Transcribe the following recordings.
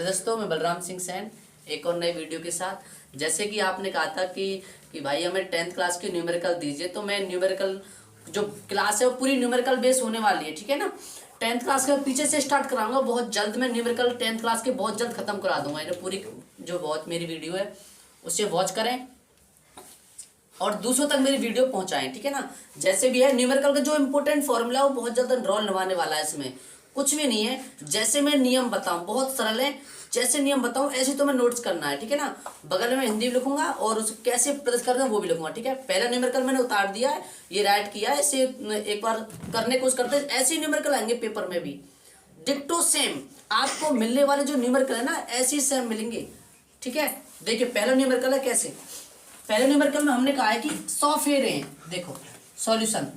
Hello दोस्तों, मैं Balram Singh San एक और नए वीडियो के साथ। जैसे कि आपने कहा था कि भाई हमें 10th क्लास की न्यूमेरिकल दीजिए, तो मैं न्यूमेरिकल जो क्लास है वो पूरी न्यूमेरिकल बेस होने वाली है, ठीक है ना। 10th क्लास का पीछे से स्टार्ट कराऊंगा, बहुत जल्द मैं न्यूमेरिकल 10th क्लास के बहुत जल्द खत्म करा दूंगा। इन्हें पूरी जो बहुत मेरी वीडियो है उससे वॉच करें और दूसरों तक मेरी वीडियो पहुंचाएं, ठीक है ना। जैसे भी है न्यूमेरिकल का जो इंपॉर्टेंट फॉर्मूला है वो बहुत जल्द रोल निभाने वाला है। इसमें कुछ भी नहीं है, जैसे मैं नियम बताऊं बहुत सरल है, जैसे नियम बताऊं ऐसे तो मैं नोट्स करना है, ठीक है ना। बगल में हिंदी भी लिखूंगा और उसको कैसे प्रदर्शित करना है वो भी लिखूंगा, ठीक है। पहला न्यूमेरिकल मैंने उतार दिया है, ये राइट किया है, इसे एक बार करने की कोशिश करते हैं। ऐसे ही न्यूमेरिकल आएंगे पेपर में भी डिक्टो सेम, आपको मिलने वाले जो न्यूमेरिकल है ना ऐसे ही सेम मिलेंगे, ठीक है। देखिए पहला न्यूमेरिकल है कैसे, पहले न्यूमेरिकल में हमने कहा है कि 100 फेरे हैं। देखो सॉल्यूशन,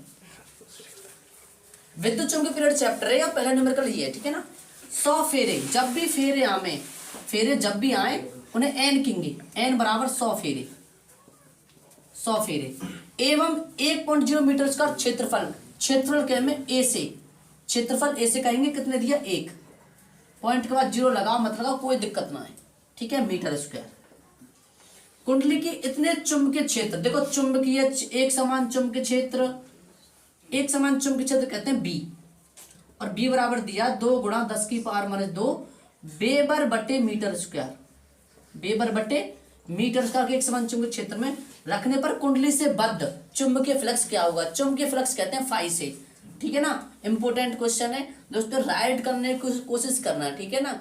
विद्युत चुंबकीय पीरियड चैप्टर है या पहला न्यूमेरिकल ये है, ठीक है ना। 100 फेरे, जब भी फेरे आए, फेरे जब भी आए उन्हें एन कहेंगे, एन बराबर 100 फेरे, 100 फेरे एवं 1.0 मीटर का क्षेत्रफल, क्षेत्रफल क्या में ए से, क्षेत्रफल ए से कहेंगे कितने दिया 1, पॉइंट के बाद 0 लगाओ मत लगाओ कोई दिक्कत ना है, ठीक है। मीटर स्क्वायर कुंडली के इतने चुंबकीय क्षेत्र, देखो चुंबकीय एक समान चुंबकीय क्षेत्र, एक समान चुंबकीय क्षेत्र कहते हैं बी, और बी बराबर दिया 2 गुणा 10 की पावर माइनस 2 वेबर बटे मीटर स्क्वायर, वेबर बटे मीटर स्क्वायर के एक समान चुंबकीय क्षेत्र में रखने पर कुंडली से बद्ध चुंबकीय फ्लक्स क्या होगा। चुंबकीय फ्लक्स कहते हैं फाई से, ठीक है ना। इंपोर्टेंट क्वेश्चन है दोस्तों, राइट करने की कोशिश करना, ठीक है ना।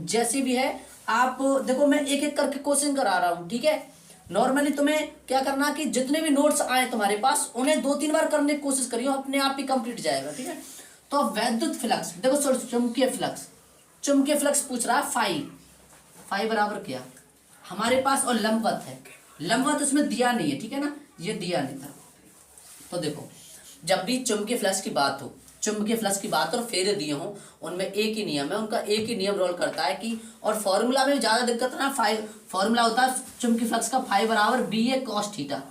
जैसे भी है आप देखो मैं एक एक करके क्वेश्चन करा रहा हूं, ठीक है। नॉर्मली तुम्हें क्या करना कि जितने भी नोट्स आए तुम्हारे पास उन्हें 2-3 बार करने की कोशिश करियो, अपने आप ही कंप्लीट जाएगा, ठीक है। तो वैद्युत फ्लक्स देखो, चुंबकीय फ्लक्स, चुंबकीय फ्लक्स पूछ रहा है फाई, फाई बराबर क्या हमारे पास, और लंबवत है, लंबवत उसमें दिया नहीं है, ठीक है ना, ये दिया नहीं था। तो देखो जब भी चुंबकीय फ्लक्स की बात हो, चुंबकीय फ्लक्स की बात और फेरे दिए हों, उनमें एक ही नियम है, उनका एक ही नियम रोल करता है कि, और फॉर्मूला में ज्यादा दिक्कत ना, फाई फॉर्मूला होता है चुंबकीय फ्लक्स का फाई बराबर बी ए कॉस थीटा,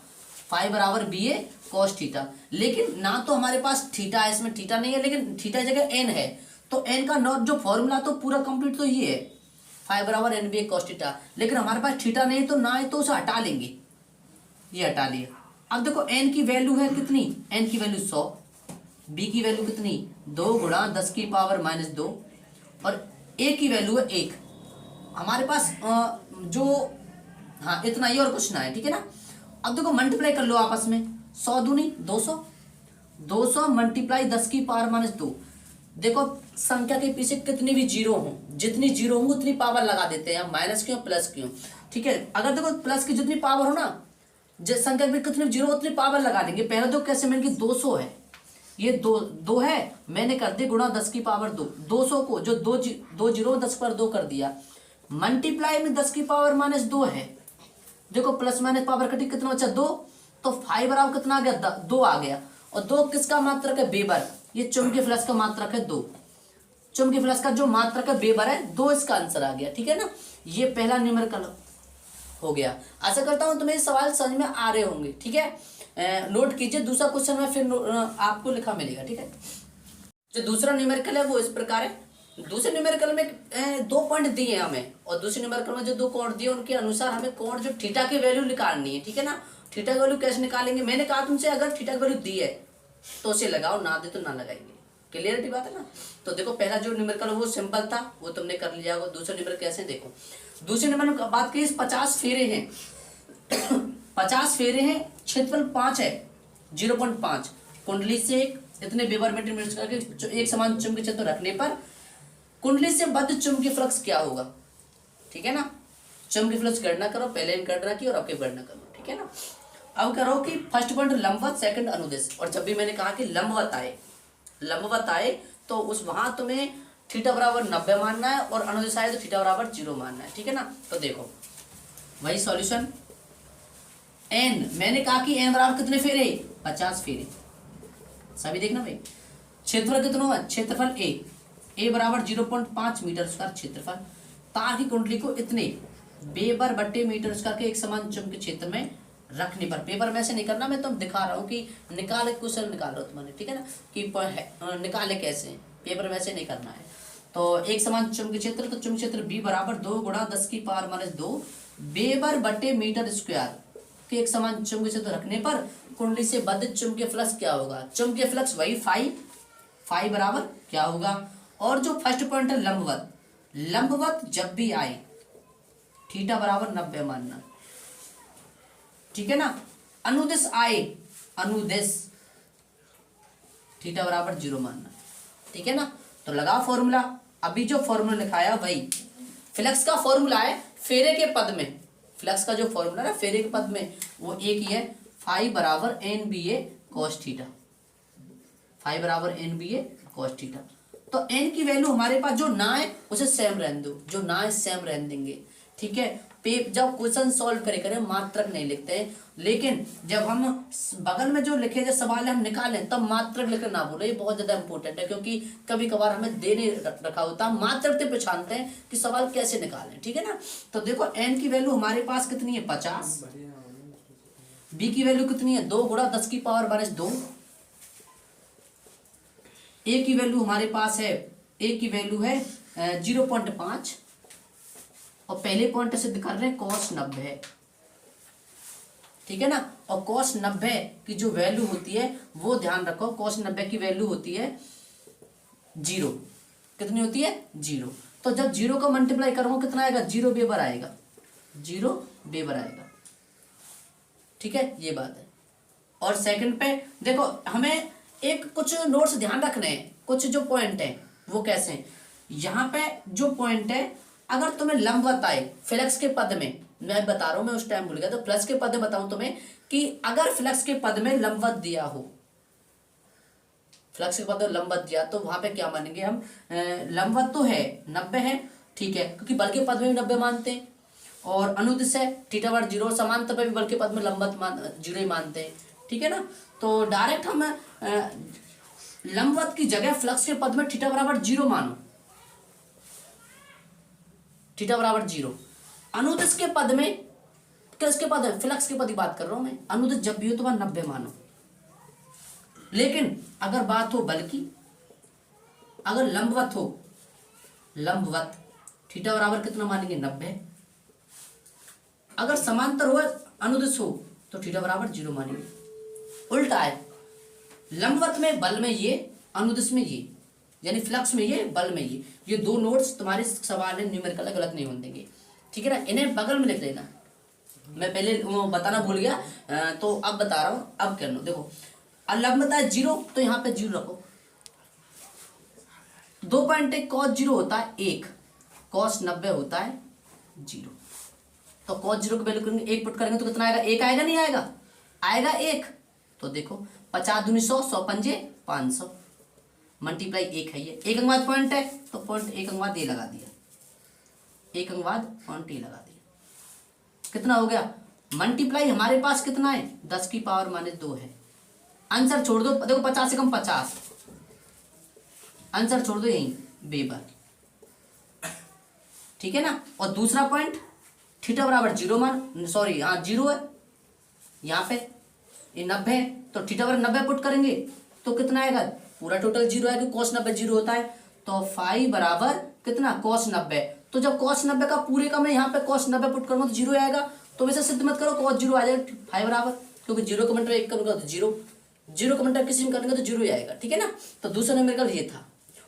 फाई बराबर बी ए कॉस थीटा। लेकिन ना तो हमारे पास थीटा है, इसमें थीटा नहीं है, लेकिन थीटा जगह एन है, तो एन का नॉट जो फॉर्मूला तो पूरा कंप्लीट तो ये है, फाई बराबर एन बी ए कॉस थीटा। लेकिन हमारे पास थीटा नहीं तो ना है, तो उसे हटा लेंगे, ये हटा लिया। अब देखो एन की वैल्यू है कितनी, एन की वैल्यू 100, बी की वैल्यू कितनी 2 गुणा 10 की पावर माइनस 2, और ए की वैल्यू है 1। हमारे पास जो हाँ इतना ही और कुछ ना है, ठीक है ना। अब देखो मल्टीप्लाई कर लो आपस में, 100 दूनी 200, 200 मल्टीप्लाई 10 की पावर माइनस 2। देखो संख्या के पीछे कितनी भी जीरो हो, जितनी जीरो होंगी उतनी पावर लगा देते हैं, माइनस क्यों प्लस क्यों, ठीक है। अगर देखो प्लस की जितनी पावर हो ना, जिस संख्या में कितनी जीरो उतनी पावर लगा देंगे। पहले तो कैसे, मैंने 200 है, ये दो है, मैंने कर दी गुणा 10 की पावर 2, 200 को जो दो जीरो 10 पर 2 कर दिया, मल्टीप्लाई में 10 की पावर माइनस 2 है। देखो प्लस माइनस पावर कटी कितना बचा 2, तो फाइव बराबर कितना आ गया 2 आ गया, और 2 किसका मात्रक है वेबर, ये चुंबकीय फ्लक्स का मात्रक है 2, चुंबकीय फ्लक्स का जो मात्रक है वेबर है 2, इसका आंसर आ गया, ठीक है ना। ये पहला न्यूमेरिकल हो गया। आशा करता हूं तुम्हें सवाल समझ में आ रहे होंगे, ठीक है। नोट कीजिए, दूसरा क्वेश्चन में फिर आपको लिखा मिलेगा, ठीक है। जो दूसरा न्यूमेरिकल है वो इस प्रकार है। दूसरे न्यूमेरिकल में 2 पॉइंट दिए हैं हमें, और दूसरे न्यूमेरिकल में जो 2 कोण दिए उनके अनुसार हमें कोण जो थीटा की वैल्यू निकालनी है, ठीक है ना। थीटा की वैल्यू कैसे निकालेंगे, मैंने कहा तुमसे अगर थीटा की वैल्यू दी है तो उसे लगाओ, ना दे तो ना लगाएंगे, क्लियरिटी बात है ना। तो देखो पहला जो न्यूमेरिकल वो सिंपल था, वो तुमने कर लिया होगा। दूसरा न्यूमेरिकल कैसे, देखो दूसरे नंबर में बात की 50 फेरे हैं 50 फेरे हैं, क्षेत्रफल 5 है, 0.5 कुंडली से इतने वेबर मीटर मीटर करके एक समान चुंबकीय क्षेत्र रखने पर कुंडली से बद्ध चुंबकीय फ्लक्स क्या होगा, ठीक है ना। चुंबकीय फ्लक्स गणना करो, पहले गणना की और अब की गणना करो, ठीक है ना। अब करो कि फर्स्ट पॉइंट लंबवत, सेकंड अनुदिश, और जब भी मैंने कहा कि लंबवत आए तो उस वहां तुम्हें थीटा बराबर 90 मानना है, और अनुदिश आए तो थीटा बराबर 0 मानना है, ठीक है ना। तो देखो वही सॉल्यूशन, एन मैंने कहा कि एन बराबर कितने फेरे 50 फेरे, सभी देखना भाई। क्षेत्रफल कितना है, क्षेत्रफल ए बराबर 0.5 मीटर स्क्वायर क्षेत्रफल, तार की कुंडली को इतने वेबर बटे मीटर स्क्वायर के एक समान चुंबकीय क्षेत्र में रखने पर, पेपर में से नहीं करना, मैं तुम दिखा रहा हूँ कि निकाले क्वेश्चन निकाल रहा हूँ तुम्हारे, ठीक है ना, कि निकाले कैसे, पेपर में से नहीं करना है। तो एक समान चुंबकीय क्षेत्र, तो चुंबकीय क्षेत्र बी बराबर 2 गुणा 10 की पावर माइनस 2 वेबर बटे मीटर स्क्वायर के एक समान चुंबकीय क्षेत्र रखने पर कुंडली से बद्ध चुंबकीय फ्लक्स क्या होगा। चुंबकीय फ्लक्स वही फाई बराबर क्या होगा। और जो फर्स्ट पॉइंट है लंबवत, लंबवत जब भी आए थीटा बराबर 90 मानना, ठीक है ना। अनुदिश आए, अनुदिश थीटा बराबर 0 मानना, ठीक है ना। तो लगा फॉर्मूला, अभी जो फॉर्मूला लिखाया वही फ्लक्स का फॉर्मूला है फेरे के पद में, फ्लक्स का जो फॉर्मूला है फेरे के पद में वो एक ही है, फाई बराबर एन बी ए कॉस थीटा, फाई बराबर एन बी ए कॉस थीटा। तो एन की वैल्यू हमारे पास जो ना है उसे सेम रहने दो, जो ना है सेम रहने देंगे, ठीक है। जब क्वेश्चन सॉल्व करें मात्रक नहीं लिखते हैं, लेकिन जब हम बगल में जो लिखे जो सवाल है हम निकालें तब मात्रक लिखना ना बोले, ये बहुत ज्यादा इंपॉर्टेंट है, क्योंकि कभी कभार हमें देने रखा होता है, मात्रक से पहचानते हैं कि सवाल कैसे निकालें, ठीक है ना। तो देखो एन की वैल्यू हमारे पास कितनी है 50, बी की वैल्यू कितनी है 2 गुणा 10 की पावर माइनस 2, ए की वैल्यू हमारे पास है, ए की वैल्यू है 0.5 और पहले पॉइंट सिद्ध कर रहे हैं cos 90, ठीक है ना। और cos 90 की जो वैल्यू होती है वो ध्यान रखो, cos 90 की वैल्यू होती है 0, कितनी होती है 0। तो जब 0 का मल्टीप्लाई करूंगा कितना आएगा 0 वेबर आएगा, 0 वेबर आएगा, ठीक है, ये बात है। और सेकंड पे देखो हमें एक कुछ नोट्स ध्यान रखने हैं, कुछ जो पॉइंट है वो कैसे हैं। यहाँ पे जो पॉइंट है अगर तुम्हें लंबवत आए फ्लक्स के पद में, मैं बता रहा हूं, मैं उस टाइम भूल गया, तो फ्लक्स के पद में बताऊं तुम्हें कि अगर फ्लक्स के पद में लंबवत दिया हो, फ्लक्स के पद में लंबवत दिया तो वहां पे क्या मानेंगे हम, लंबवत तो है 90 है, ठीक है, क्योंकि बल के पद में भी 90 मानते हैं, और अनुदिश है थीटा बराबर 0, समांतर पे भी बल के पद में लंबवत 0 ही मानते हैं, ठीक है ना। तो डायरेक्ट हम लंबवत की जगह फ्लक्स के पद में थीटा बराबर 0 मानो, थीटा बराबर 0। अनुदिश के पद में, किसके पद है, फ्लक्स के पद की बात कर रहा हूं मैं, अनुदिश जब भी हो तो वह 90 मानो। लेकिन अगर बात हो बल की, अगर लंबवत हो, लंबवत थीटा बराबर कितना मानेंगे 90, अगर समांतर हो अनुदिश हो तो थीटा बराबर 0 मानेंगे। उल्टा है, लंबवत में बल में ये, अनुदिश में ये, यानी फ्लक्स में ये, बल में ये दो नोट्स तुम्हारे सवाल है न्यूमेरिकल गलत नहीं होने देंगे, ठीक है ना। इन्हें बगल में लिख लेना, मैं पहले बताना भूल गया, तो अब बता रहा हूं, अब कर लो। देखो लंबवत है 0 तो यहाँ पे 0 रखो, 2.1 cos 0 होता है 1, cos 90 होता है 0, तो cos 0 की वैल्यू करेंगे 1 पुट करेंगे तो कितना आएगा, 1 आएगा नहीं आएगा, आएगा 1। तो देखो 50 दूनी 100, 100 पंजे 500, मल्टीप्लाई 1 है ये, एक अंगवाद पॉइंट है तो पॉइंट एक अंगवाद ये लगा दिया, एक अंगवाद पॉइंट ये लगा दिया, कितना हो गया, मल्टीप्लाई हमारे पास कितना है 10 की पावर माइनस 2 है। आंसर छोड़ दो, देखो 50 से कम 50, आंसर छोड़ दो यही वेबर, ठीक है ना। और दूसरा पॉइंट थीटा बराबर 0 मान, सॉरी हाँ 0 है, यहाँ पे ये 90 है तो थीटा बराबर 90 पुट करेंगे तो कितना आएगा, पूरा टोटल 0 आएगा, cos 90 0 होता है, तो फाई बराबर कितना cos 90, तो जब cos 90 का पूरे का मैं यहाँ पे cos 90 पुट करूंगा तो 0 आएगा, तो वैसे सिद्ध मत करो, cos 0 आ जाएगा फाई बराबर, क्योंकि 0 का मल्टीप्लाई 1 करूंगा तो 0, 0 का मल्टीप्लाई किसी में करेंगे तो 0 ही आएगा, ठीक है ना। तो दूसरा न्यूमेरिकल ये था,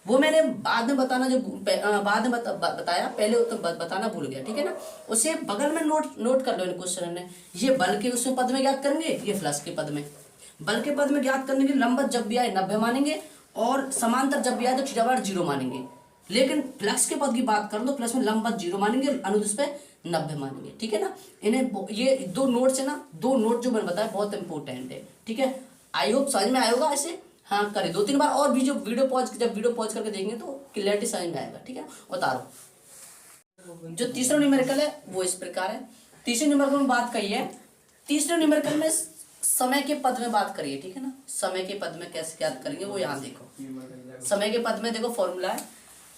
वो मैंने बाद में बताना, जो बाद में बताया, पहले तो बताना भूल गया, ठीक है ना। उसे बगल में नोट कर लो इन क्वेश्चन ने, ये बल के उसमें पद में ज्ञात करेंगे, ये फ्लक्स के पद में, बल के पद में ज्ञात करने के लंबवत जब भी आए 90 मानेंगे और समांतर जब भी आए तो थीटा बराबर 0 मानेंगे। लेकिन फ्लक्स के पद की बात कर लो, फ्लक्स में लंबवत 0 मानेंगे, अनुदिश पे 90 मानेंगे, ठीक है ना। इन्हें ये दो नोट है ना, दो नोट जो मैंने बताया बहुत इंपॉर्टेंट है, ठीक है। आई होप समझ में आएगा, ऐसे हाँ करे 2-3 बार और भी, जो वीडियो पॉज, जब वीडियो पॉज करके देंगे तो क्लियरिटी समझ में आएगा, ठीक है। उतारो, जो तीसरा न्यूमेरिकल है वो इस प्रकार है। तीसरे न्यूमेरिकल में बात कही है, तीसरे न्यूमेरिकल में समय के पद में बात करिए, ठीक है ना। समय के पद में कैसे याद करेंगे वो यहाँ देखो, समय के पद में देखो फॉर्मूला है,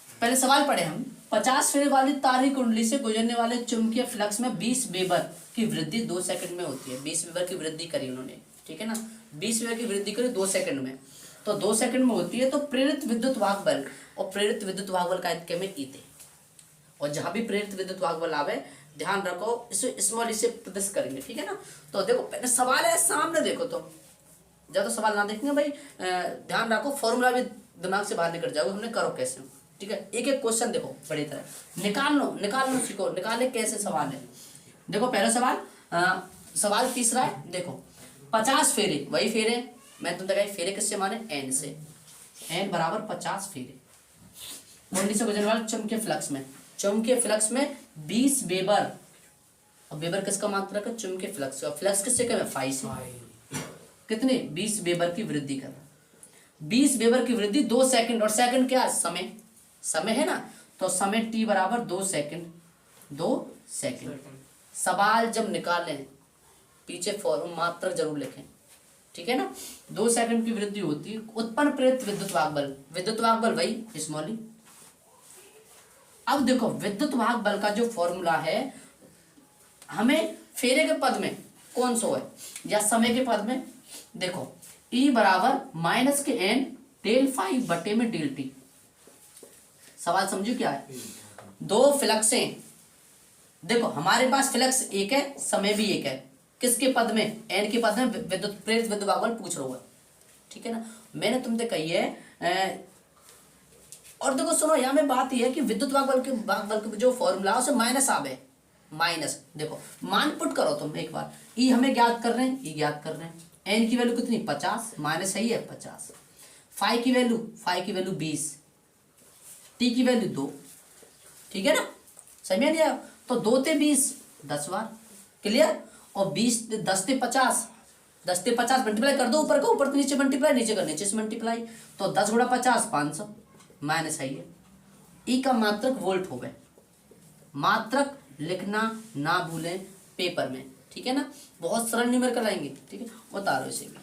पहले सवाल पढ़े हम, 50 फेरे वाली तार की कुंडली से गुजरने वाले चुंबकीय फ्लक्स में 20 वेबर की वृद्धि 2 सेकंड में होती है। 20 वेबर की वृद्धि करी उन्होंने, ठीक है ना, 20 वेबर की वृद्धि करी 2 सेकंड में। तो 2 सेकंड में होती है। तो प्रेरित विद्युत वाहक बल, और प्रेरित विद्युत वाहक बल का इतने में ईते, और जहां भी प्रेरित विद्युत वाहक बल आवे ध्यान रखो इसे स्मॉल इसे प्रदर्शित करेंगे, ठीक है ना। तो देखो पहले सवाल है सामने देखो, तो ज्यादा सवाल ना देखेंगे भाई, ध्यान रखो फॉर्मूला भी दिमाग से बाहर निकल जाओगे, हमने करो कैसे, ठीक है। एक एक क्वेश्चन देखो बड़ी तरह निकाल लो सीखो, निकाले कैसे सवाल है। देखो पहला सवाल, सवाल तीसरा है, देखो 50 फेरे, वही फेरे मैं तुम देखा फेरे किससे माने, एन से, एन बराबर 50 फेरे कुंडली से गुजरने वाले चुंबकीय फ्लक्स में, चुंबकीय फ्लक्स में 20 वेबर, और वेबर किसका मात्रक है, चुंबकीय फ्लक्स का, फ्लक्स किससे कम है, फाई से, कितने 20 वेबर की वृद्धि कर, 20 वेबर की वृद्धि 2 सेकंड, और सेकंड क्या समय, समय है ना, तो समय टी बराबर 2 सेकंड, 2 सेकंड। सवाल जब निकालें पीछे फॉर्म मात्रक जरूर लिखें, ठीक है ना। 2 सेकंड की वृद्धि होती है, उत्पन्न प्रेरित विद्युत वाहक बल, विद्युत वाहक बल वही स्मॉल। अब देखो विद्युत वाहक बल का जो फॉर्मूला है, हमें फेरे के पद में कौन सा है या समय के पद में, देखो E बराबर माइनस के एन डेल फाई बटे में डेल टी। सवाल समझो क्या है, दो फ्लक्सें, देखो हमारे पास फ्लक्स एक है, समय भी एक है, किसके पद में, एन के पद में विद्युत प्रेरित विद्युत वाहक बल पूछ रहा हुआ, ठीक है ना। मैंने तुमसे कही है, और देखो सुनो यहाँ में बात यह है कि विद्युत वाहक बल के जो फॉर्मूला उसे माइनस आवे, माइनस देखो मान पुट करो तुम एक बार, ई हमें ज्ञात कर रहे हैं, ई ज्ञात कर रहे हैं, एन की वैल्यू कितनी 50, माइनस सही है 50, फाई की वैल्यू 20, टी की वैल्यू 2, ठीक है ना, समझ में नहीं आया। तो 2 ते 20 10 बार क्लियर, और 20 10 ते 50, 10 ते 50 मल्टीप्लाई कर दो, ऊपर का ऊपर से नीचे मल्टीप्लाई, नीचे का नीचे से मल्टीप्लाई, तो 10 गुणा 50 500, माइनस सही है। ई का मात्रक वोल्ट हो गए, मात्रक लिखना ना भूलें पेपर में, ठीक है ना, बहुत सरल न्यूमेरिकल आएंगे, ठीक है, बता रहे हो इसे भी।